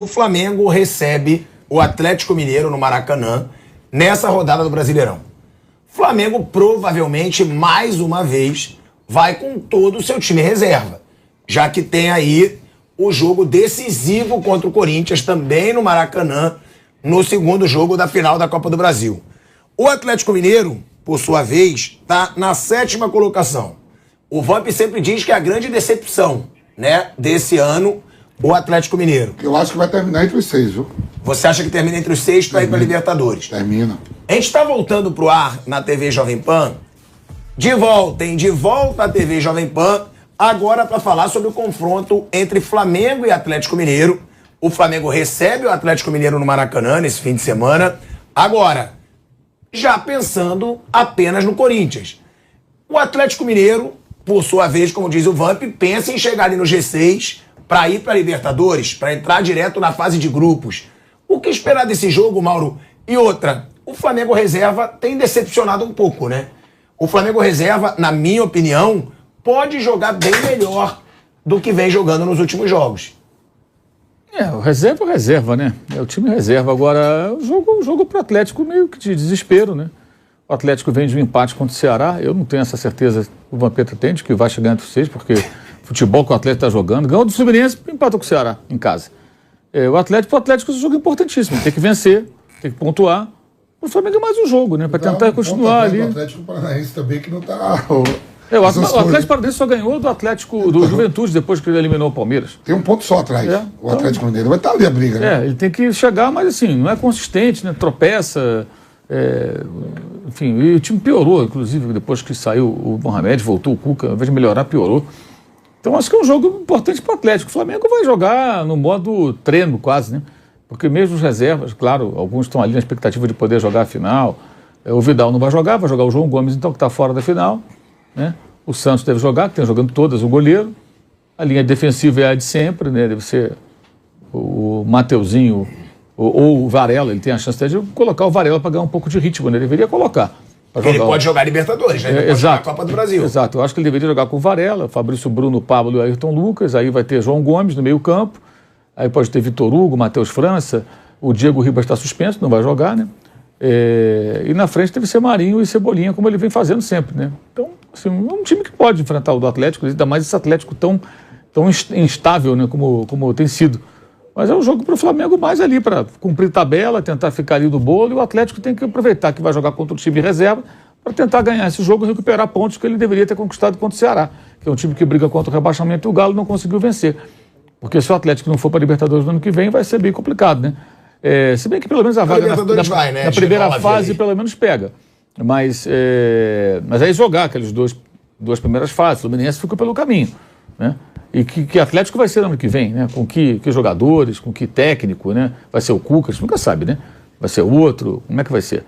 O Flamengo recebe o Atlético Mineiro no Maracanã nessa rodada do Brasileirão. O Flamengo provavelmente, mais uma vez, vai com todo o seu time reserva, já que tem aí o jogo decisivo contra o Corinthians também no Maracanã, no segundo jogo da final da Copa do Brasil. O Atlético Mineiro, por sua vez, está na 7ª colocação. O Vamp sempre diz que é a grande decepção, né, desse ano, o Atlético Mineiro. Eu acho que vai terminar entre os 6, viu? Você acha que termina entre os 6 para ir para Libertadores? Termina. A gente está voltando pro ar na TV Jovem Pan, de volta à TV Jovem Pan, agora para falar sobre o confronto entre Flamengo e Atlético Mineiro. O Flamengo recebe o Atlético Mineiro no Maracanã nesse fim de semana. Agora, já pensando apenas no Corinthians. O Atlético Mineiro, por sua vez, como diz o Vamp, pensa em chegar ali no G6 para ir para Libertadores, para entrar direto na fase de grupos. O que esperar desse jogo, Mauro? E outra, o Flamengo reserva tem decepcionado um pouco, né? O Flamengo reserva, na minha opinião, pode jogar bem melhor do que vem jogando nos últimos jogos. O reserva, né? É o time reserva. Agora, o jogo pro Atlético meio que de desespero, né? O Atlético vem de um empate contra o Ceará. Eu não tenho essa certeza, o Vampeta tem, de que vai chegar entre os 6, porque futebol que o Atlético está jogando, ganhou do Fluminense e empatou com o Ceará em casa. O Atlético é um jogo importantíssimo, tem que vencer, tem que pontuar. O Flamengo é mais um jogo, né? Para tentar continuar ali. O Atlético Paranaense também que não está... O Atlético Paranaense só ganhou do Atlético, do Juventude, depois que ele eliminou o Palmeiras. Tem um ponto só atrás, o Atlético Mineiro. Vai estar ali a briga, né? Ele tem que chegar, mas assim, não é consistente, né? Tropeça, enfim, e o time piorou, inclusive, depois que saiu o Mohamed, voltou o Cuca, ao invés de melhorar, piorou. Então acho que é um jogo importante para o Atlético. O Flamengo vai jogar no modo treino quase, né? Porque mesmo os reservas, claro, alguns estão ali na expectativa de poder jogar a final. O Vidal não vai jogar o João Gomes, então, que está fora da final, né? O Santos deve jogar, que tem jogando todas, o goleiro. A linha defensiva é a de sempre, né? Deve ser o Mateuzinho ou o Varela. Ele tem a chance de colocar o Varela para ganhar um pouco de ritmo, né? Ele deveria colocar. Ele pode jogar Libertadores, né? Ele pode jogar a Copa do Brasil. Exato, eu acho que ele deveria jogar com o Varela, Fabrício Bruno, Pablo e Ayrton Lucas. Aí vai ter João Gomes no meio campo. Aí pode ter Vitor Hugo, Matheus França. O Diego Ribas está suspenso, não vai jogar, né? E na frente deve ser Marinho e Cebolinha, como ele vem fazendo sempre, né? Então, assim, é um time que pode enfrentar o do Atlético, ainda mais esse Atlético tão instável, né, como tem sido. Mas é um jogo para o Flamengo mais ali, para cumprir tabela, tentar ficar ali no bolo, e o Atlético tem que aproveitar que vai jogar contra o time reserva para tentar ganhar esse jogo e recuperar pontos que ele deveria ter conquistado contra o Ceará, que é um time que briga contra o rebaixamento, e o Galo não conseguiu vencer. Porque se o Atlético não for para a Libertadores no ano que vem, vai ser bem complicado, né? Se bem que pelo menos a vaga na primeira fase pelo menos pega. Mas aí jogar aquelas duas primeiras fases, o Fluminense fica pelo caminho, né? E que Atlético vai ser no ano que vem, né? Com que jogadores, com que técnico, né? Vai ser o Cuca, a gente nunca sabe, né? Vai ser outro, como é que vai ser?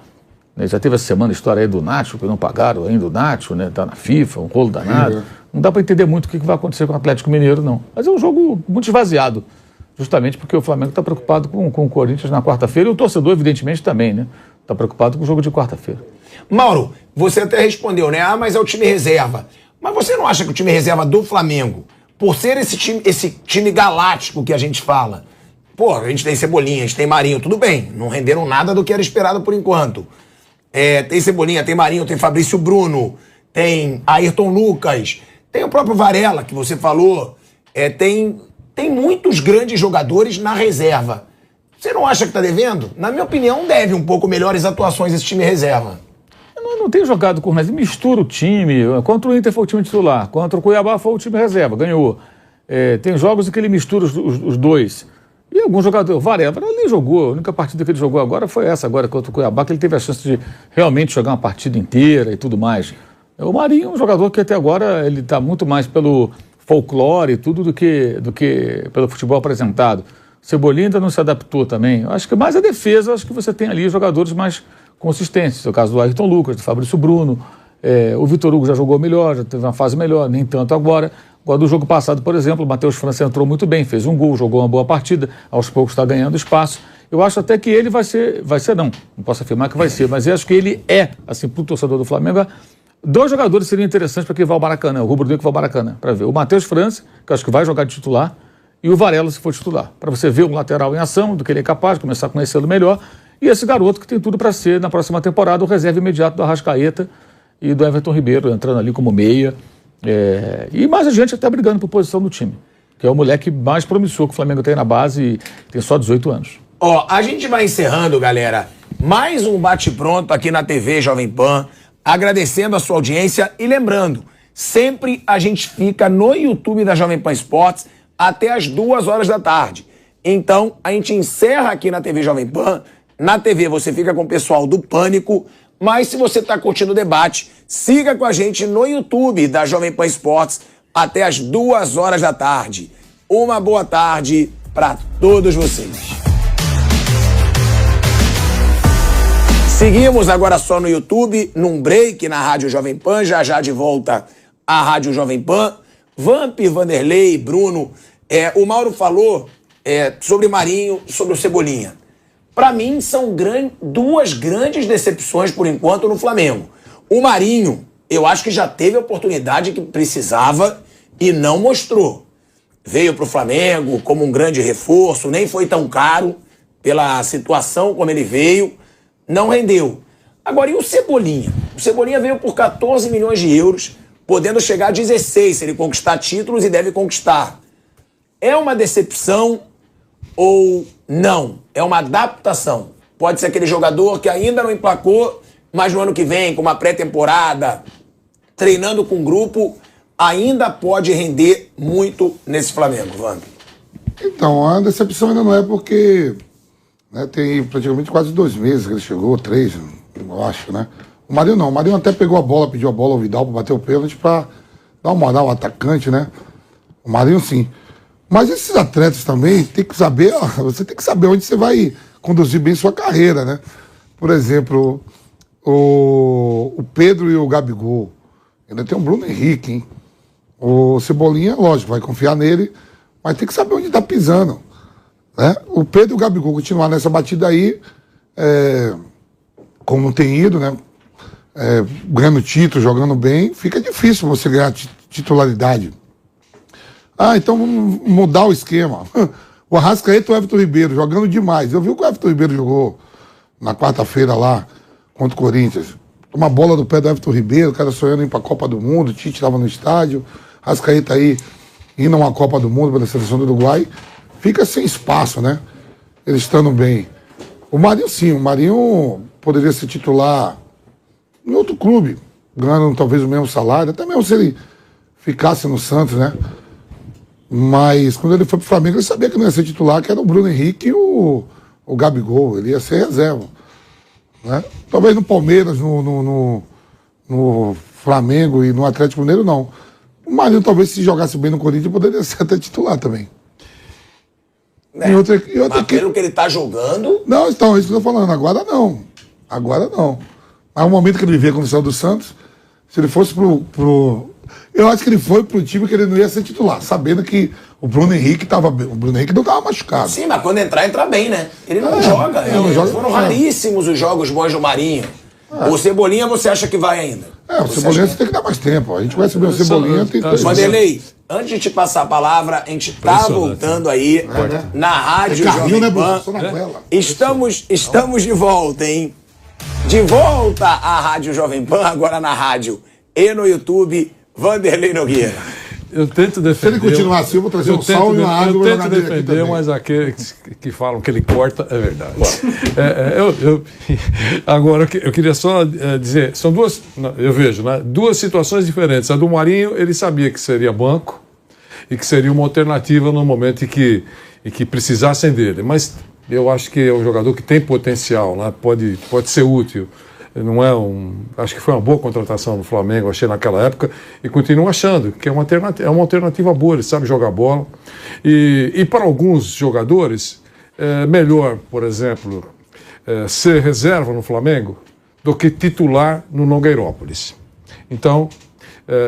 Já teve essa semana a história aí do Nacho, que não pagaram ainda o Nacho, né? Tá na FIFA, um rolo danado. Não dá para entender muito o que vai acontecer com o Atlético Mineiro, não. Mas é um jogo muito esvaziado, justamente porque o Flamengo está preocupado com o Corinthians na quarta-feira, e o torcedor, evidentemente, também, né? Está preocupado com o jogo de quarta-feira. Mauro, você até respondeu, né? Mas é o time reserva. Mas você não acha que o time reserva do Flamengo, por ser esse time galáctico que a gente fala, a gente tem Cebolinha, a gente tem Marinho, tudo bem, não renderam nada do que era esperado por enquanto. Tem Cebolinha, tem Marinho, tem Fabrício Bruno, tem Ayrton Lucas, tem o próprio Varela, que você falou, tem muitos grandes jogadores na reserva. Você não acha que está devendo? Na minha opinião, deve um pouco melhores atuações esse time reserva. Eu não tenho jogado com o reserva, mistura o time. Contra o Inter foi o time titular, contra o Cuiabá foi o time reserva, ganhou. Tem jogos em que ele mistura os dois. E algum jogador, o Varela nem jogou, a única partida que ele jogou agora foi essa, agora contra o Cuiabá, que ele teve a chance de realmente jogar uma partida inteira e tudo mais. O Marinho é um jogador que até agora ele está muito mais pelo folclore e tudo do que pelo futebol apresentado. Cebolinha ainda não se adaptou também. Eu acho que mais a defesa, acho que você tem ali jogadores mais consistentes. No caso do Ayrton Lucas, do Fabrício Bruno, o Vitor Hugo já jogou melhor, já teve uma fase melhor, nem tanto agora. Agora, do jogo passado, por exemplo, o Matheus França entrou muito bem, fez um gol, jogou uma boa partida, aos poucos está ganhando espaço. Eu acho até que ele vai ser não posso afirmar que vai ser, mas eu acho que ele assim, para o torcedor do Flamengo, 2 jogadores seriam interessantes para quem vai ao Maracanã, o rubro-negro que vai ao Maracanã, para ver. O Matheus França, que eu acho que vai jogar de titular, e o Varela se for titular, para você ver um lateral em ação, do que ele é capaz, começar a conhecê-lo melhor, e esse garoto que tem tudo para ser, na próxima temporada, o reserva imediato do Arrascaeta e do Everton Ribeiro, entrando ali como meia, e mais a gente até brigando por posição do time, que é o moleque mais promissor que o Flamengo tem na base e tem só 18 anos. Ó, a gente vai encerrando, galera, mais um bate-pronto aqui na TV Jovem Pan, agradecendo a sua audiência e lembrando, sempre a gente fica no YouTube da Jovem Pan Esportes até as 2 horas da tarde. Então, a gente encerra aqui na TV Jovem Pan. Na TV você fica com o pessoal do Pânico, mas se você está curtindo o debate, siga com a gente no YouTube da Jovem Pan Esportes até as 2 horas da tarde. Uma boa tarde para todos vocês. Seguimos agora só no YouTube, num break na Rádio Jovem Pan, já de volta à Rádio Jovem Pan. Vamp, Vanderlei, Bruno, o Mauro falou sobre Marinho e sobre o Cebolinha. Para mim, são duas grandes decepções, por enquanto, no Flamengo. O Marinho, eu acho que já teve a oportunidade que precisava e não mostrou. Veio para o Flamengo como um grande reforço, nem foi tão caro pela situação como ele veio, não rendeu. Agora, e o Cebolinha? O Cebolinha veio por 14 milhões de euros, podendo chegar a 16 se ele conquistar títulos, e deve conquistar. É uma decepção ou não? É uma adaptação? Pode ser aquele jogador que ainda não emplacou, mas no ano que vem, com uma pré-temporada, treinando com o grupo, ainda pode render muito nesse Flamengo, Vamp. Então, a decepção ainda não é porque tem praticamente quase 2 meses que ele chegou, 3, eu acho, né? O Marinho não. O Marinho até pegou a bola, pediu a bola ao Vidal para bater o pênalti para dar uma moral ao atacante, né? O Marinho sim. Mas esses atletas também tem que saber, você tem que saber onde você vai conduzir bem sua carreira, né? Por exemplo, o Pedro e o Gabigol. Ainda tem o Bruno Henrique, hein? O Cebolinha, lógico, vai confiar nele, mas tem que saber onde tá pisando, né? O Pedro e o Gabigol continuar nessa batida aí, como tem ido, né? Ganhando título, jogando bem, fica difícil você ganhar titularidade. Então vamos mudar o esquema. O Arrascaeta e o Everton Ribeiro jogando demais. Eu vi o que o Everton Ribeiro jogou na quarta-feira lá contra o Corinthians. Uma bola do pé do Everton Ribeiro, o cara sonhando em ir pra Copa do Mundo, o Tite estava no estádio, Arrascaeta aí indo a uma Copa do Mundo pela seleção do Uruguai. Fica sem espaço, né? Eles estando bem. O Marinho sim, o Marinho poderia ser titular em outro clube, ganhando talvez o mesmo salário, até mesmo se ele ficasse no Santos, né? Mas quando ele foi pro Flamengo, ele sabia que não ia ser titular, que era o Bruno Henrique e o Gabigol, ele ia ser reserva, né? Talvez no Palmeiras, no Flamengo e no Atlético Mineiro, não. O Marinho talvez se jogasse bem no Corinthians poderia ser até titular também. Mas pelo que ele tá jogando... Não, então, é isso que eu tô falando, agora não. Agora não. Mas o momento que ele vivia a condição do Santos, se ele fosse eu acho que ele foi pro time que ele não ia ser titular, sabendo que o Bruno Henrique tava bem. O Bruno Henrique não tava machucado. Sim, mas quando entra bem, né? Ele não joga. Foram raríssimos os jogos bons do Marinho. O Cebolinha você acha que vai ainda? O Cebolinha você tem que dar mais tempo. A gente vai saber o Cebolinha. Vanderlei, antes de te passar a palavra, a gente tá voltando aí na Rádio Jovem Pan. Estamos de volta, hein? De volta à Rádio Jovem Pan, agora na rádio e no YouTube. Vanderlei Nogueira. Eu tento defender. Se ele continuar assim, eu vou trazer um sal e uma água. Eu tento defender, mas aqueles que falam que ele corta, é verdade. Agora, eu queria só dizer, são duas, eu vejo, né, duas situações diferentes. A do Marinho, ele sabia que seria banco e que seria uma alternativa no momento em que precisassem dele. Mas eu acho que é um jogador que tem potencial, né, pode ser útil. Não é acho que foi uma boa contratação do Flamengo, achei naquela época, e continuo achando que é uma alternativa boa, ele sabe jogar bola. E para alguns jogadores, é melhor, por exemplo, ser reserva no Flamengo do que titular no Nogueirópolis. Então,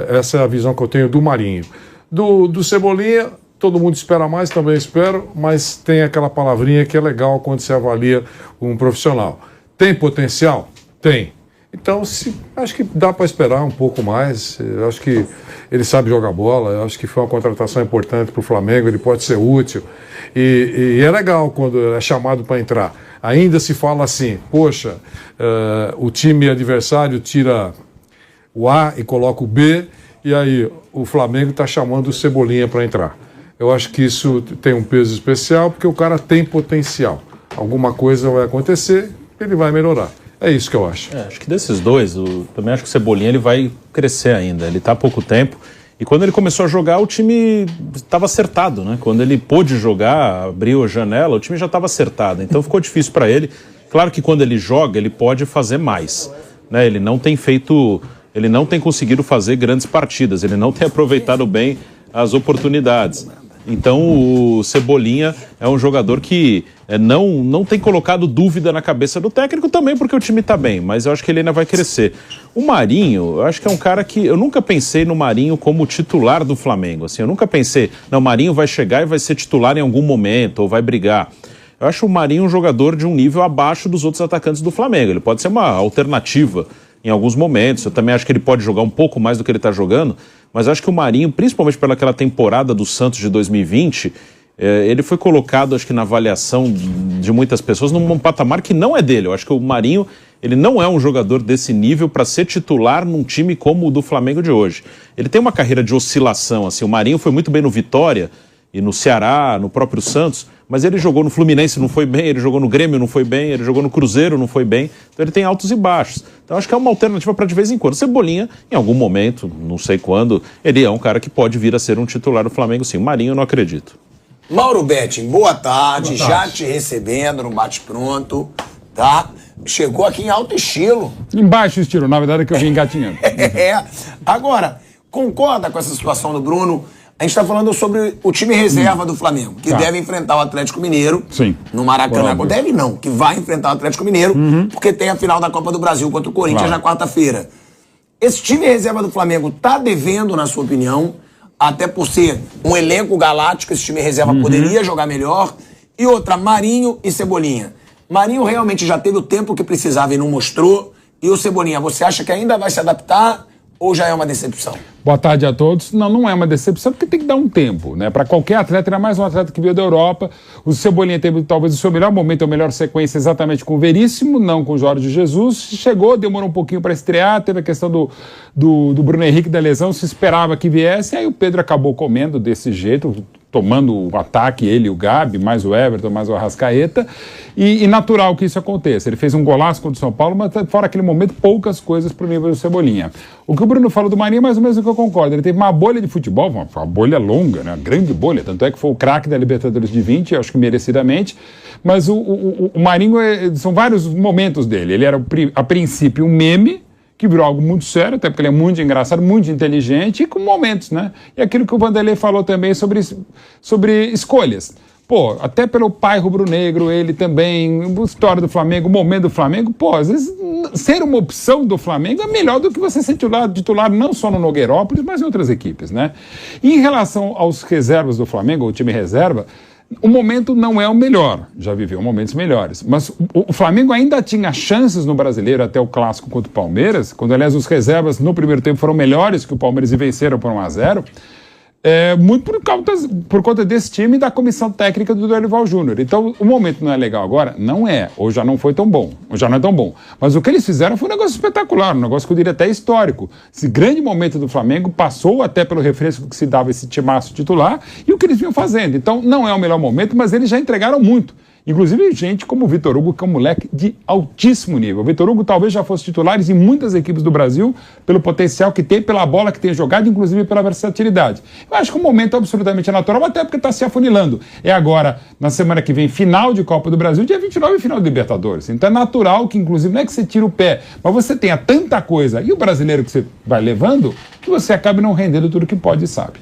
essa é a visão que eu tenho do Marinho. Do Cebolinha, todo mundo espera mais, também espero, mas tem aquela palavrinha que é legal quando se avalia um profissional. Tem potencial? Tem. Então, acho que dá para esperar um pouco mais. Eu acho que ele sabe jogar bola. Eu acho que foi uma contratação importante para o Flamengo. Ele pode ser útil. E é legal quando é chamado para entrar. Ainda se fala assim, poxa, o time adversário tira o A e coloca o B, e aí o Flamengo está chamando o Cebolinha para entrar. Eu acho que isso tem um peso especial, porque o cara tem potencial. Alguma coisa vai acontecer, ele vai melhorar. É isso que eu acho. Acho que desses dois, também acho que o Cebolinha ele vai crescer ainda. Ele está há pouco tempo. E quando ele começou a jogar, o time estava acertado, né? Quando ele pôde jogar, abriu a janela, o time já estava acertado. Então ficou difícil para ele. Claro que quando ele joga, ele pode fazer mais, né? Ele não tem conseguido fazer grandes partidas. Ele não tem aproveitado bem as oportunidades. Então o Cebolinha é um jogador que não tem colocado dúvida na cabeça do técnico também, porque o time está bem, mas eu acho que ele ainda vai crescer. O Marinho, eu acho que é um cara que eu nunca pensei no Marinho como titular do Flamengo, assim, eu nunca pensei, não, o Marinho vai chegar e vai ser titular em algum momento, ou vai brigar. Eu acho o Marinho um jogador de um nível abaixo dos outros atacantes do Flamengo, ele pode ser uma alternativa em alguns momentos, eu também acho que ele pode jogar um pouco mais do que ele está jogando, mas acho que o Marinho, principalmente pelaquela temporada do Santos de 2020, ele foi colocado, acho que na avaliação de muitas pessoas, num patamar que não é dele. Eu acho que o Marinho, ele não é um jogador desse nível para ser titular num time como o do Flamengo de hoje. Ele tem uma carreira de oscilação, assim, o Marinho foi muito bem no Vitória, e no Ceará, no próprio Santos, mas ele jogou no Fluminense, não foi bem, ele jogou no Grêmio, não foi bem, ele jogou no Cruzeiro, não foi bem, então ele tem altos e baixos. Então acho que é uma alternativa para de vez em quando. Cebolinha, em algum momento, não sei quando, ele é um cara que pode vir a ser um titular do Flamengo, sim. O Marinho eu não acredito. Mauro Betting, boa tarde, já te recebendo no bate-pronto, tá? Chegou aqui em alto estilo. Em baixo estilo, na verdade é que eu vim engatinhando. Agora, concorda com essa situação do Bruno? A gente está falando sobre o time reserva do Flamengo, que deve enfrentar o Atlético Mineiro no Maracanã. Deve não, que vai enfrentar o Atlético Mineiro, porque tem a final da Copa do Brasil contra o Corinthians na quarta-feira. Esse time reserva do Flamengo está devendo, na sua opinião, até por ser um elenco galáctico, esse time reserva poderia jogar melhor. E outra, Marinho e Cebolinha. Marinho realmente já teve o tempo que precisava e não mostrou. E o Cebolinha, você acha que ainda vai se adaptar ou já é uma decepção? Boa tarde a todos. Não é uma decepção, porque tem que dar um tempo, né? Para qualquer atleta, ainda mais um atleta que veio da Europa. O Cebolinha teve talvez o seu melhor momento, a melhor sequência exatamente com o Veríssimo, não com o Jorge Jesus. Chegou, demorou um pouquinho para estrear, teve a questão do Bruno Henrique da lesão, se esperava que viesse, aí o Pedro acabou comendo desse jeito, tomando o ataque, ele e o Gabi, mais o Everton, mais o Arrascaeta, e natural que isso aconteça. Ele fez um golaço contra o São Paulo, mas fora aquele momento, poucas coisas para o nível do Cebolinha. O que o Bruno falou do Marinho é mais ou menos o que eu concordo. Ele teve uma bolha de futebol, uma bolha longa, né? Uma grande bolha, tanto é que foi o craque da Libertadores de 20, acho que merecidamente, mas o Marinho, são vários momentos dele. Ele era, a princípio, um meme, que virou algo muito sério, até porque ele é muito engraçado, muito inteligente, e com momentos, né? E aquilo que o Vanderlei falou também sobre escolhas. Pô, até pelo pai rubro-negro, ele também, a história do Flamengo, o momento do Flamengo, pô, às vezes ser uma opção do Flamengo é melhor do que você ser titular não só no Nogueirópolis, mas em outras equipes, né? E em relação aos reservas do Flamengo, o time reserva, o momento não é o melhor, já viveu momentos melhores, mas o Flamengo ainda tinha chances no Brasileiro até o Clássico contra o Palmeiras, quando aliás os reservas no primeiro tempo foram melhores que o Palmeiras e venceram por 1-0, muito por conta desse time e da comissão técnica do Dorival Júnior. Então o momento não é legal agora? Não é, ou já não foi tão bom, ou já não é tão bom, mas o que eles fizeram foi um negócio espetacular, um negócio que eu diria até histórico. Esse grande momento do Flamengo passou até pelo refresco que se dava esse timaço titular e o que eles vinham fazendo. Então não é o melhor momento, mas eles já entregaram muito. Inclusive gente como o Vitor Hugo, que é um moleque de altíssimo nível. O Vitor Hugo talvez já fosse titulares em muitas equipes do Brasil, pelo potencial que tem, pela bola que tem jogado, inclusive pela versatilidade. Eu acho que o momento é absolutamente natural, até porque está se afunilando. É agora, na semana que vem, final de Copa do Brasil, dia 29, final de Libertadores. Então é natural que, inclusive, não é que você tira o pé, mas você tenha tanta coisa, e o brasileiro que você vai levando, que você acabe não rendendo tudo que pode e sabe.